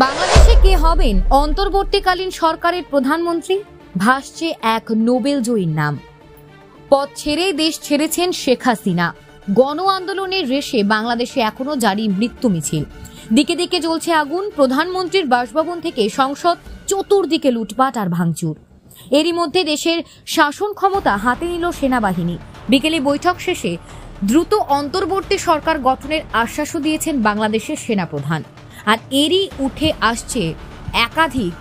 বাংলাদেশে কে হবেন অন্তর্বর্তীকালীন সরকারের প্রধানমন্ত্রী? ভাসছে এক নোবেল জয়ীর নাম। পদ ছেড়ে দেশ ছেড়েছেন শেখ হাসিনা। গণ আন্দোলনের রেশে বাংলাদেশে এখনো জারি মৃত্যু মিছিল। দিকে দিকে জ্বলছে আগুন। প্রধানমন্ত্রীর বাসভবন থেকে সংসদ, চতুর্দিকে লুটপাট আর ভাঙচুর। এরই মধ্যে দেশের শাসন ক্ষমতা হাতে নিল সেনাবাহিনী। বিকেলে বৈঠক শেষে দ্রুত অন্তর্বর্তী সরকার গঠনের আশ্বাসও দিয়েছেন বাংলাদেশের সেনাপ্রধান। আর এরই উঠে আসছে একাধিক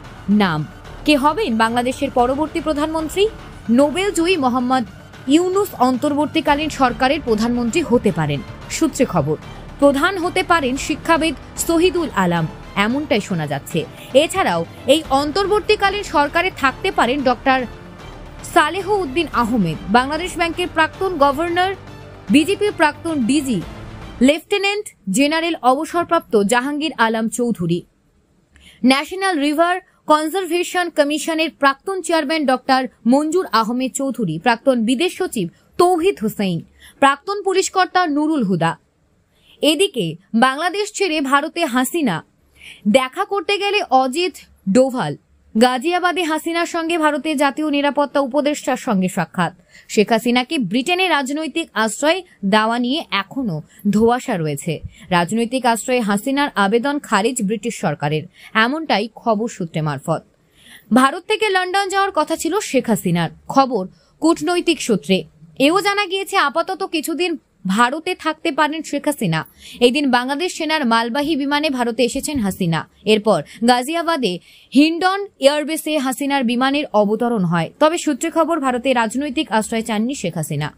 নাম। কে হবেন বাংলাদেশের পরবর্তী প্রধানমন্ত্রী? নোবেল জয়ী মোহাম্মদ ইউনুস অন্তর্বর্তীকালীন সরকারের প্রধানমন্ত্রী হতে পারেন। সূত্রে খবর, প্রধান হতে পারেন শিক্ষাবিদ শহীদুল আলম, এমনটাই শোনা যাচ্ছে। এছাড়াও এই অন্তর্বর্তীকালীন সরকারে থাকতে পারেন ডক্টর সালেহ উদ্দিন আহমেদ, বাংলাদেশ ব্যাংকের প্রাক্তন গভর্নর, বিজেপির প্রাক্তন ডিজি, লেফটেন্যান্ট জেনারেল অবসরপ্রাপ্ত Jahangir Alam Chowdhury, national river conservation কমিশনের প্রাক্তন চেয়ারম্যান ডক্টর মঞ্জুর আহমেদ চৌধুরী, প্রাক্তন বিদেশ সচিব তৌহিদ হোসেন, প্রাক্তন পুলিশ কর্তা নুরুল হুদা। এদিকে বাংলাদেশ ছেড়ে ভারতে হাসিনা দেখা করতে গেলে অজিত ডোভাল, গাজিয়াবাদে হাসিনার সঙ্গে ভারতের জাতীয় নিরাপত্তা উপদেষ্টার সঙ্গে সাক্ষাৎ। শেখ হাসিনাকে ব্রিটেনে রাজনৈতিক আশ্রয় দেওয়া নিয়ে এখনো ধোঁয়াশা রয়েছে। রাজনৈতিক আশ্রয়ে হাসিনার আবেদন খারিজ ব্রিটিশ সরকারের, এমনটাই খবর সূত্রে মারফত। ভারত থেকে লন্ডন যাওয়ার কথা ছিল শেখ হাসিনার, খবর কূটনৈতিক সূত্রে। এও জানা গিয়েছে আপাতত কিছুদিন ভারতে থাকতে পারেন শেখ হাসিনা। এদিন বাংলাদেশ সেনার মালবাহী বিমানে ভারতে এসেছেন হাসিনা। এরপর গাজিয়াবাদে হিন্ডন এয়ারবেসে হাসিনার বিমানের অবতরণ হয়। তবে সূত্রে খবর, ভারতে রাজনৈতিক আশ্রয় চাননি শেখ হাসিনা।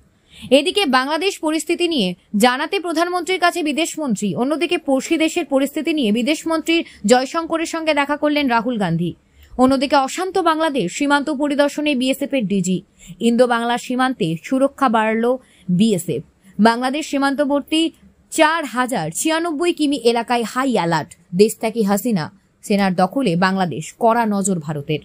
এদিকে বাংলাদেশ পরিস্থিতি নিয়ে জানাতে প্রধানমন্ত্রীর কাছে বিদেশমন্ত্রী। অন্যদিকে পড়শি দেশের পরিস্থিতি নিয়ে বিদেশমন্ত্রীর জয়শঙ্করের সঙ্গে দেখা করলেন রাহুল গান্ধী। অন্যদিকে অশান্ত বাংলাদেশ সীমান্ত পরিদর্শনে বিএসএফ এর ডিজি। ইন্দো বাংলা সীমান্তে সুরক্ষা বাড়ল বিএসএফ। বাংলাদেশ সীমান্তবর্তী 4096 কিমি এলাকায় হাই অ্যালার্ট। দেশত্যাগী হাসিনা সেনার দখলে বাংলাদেশ, কড়া নজর ভারতের।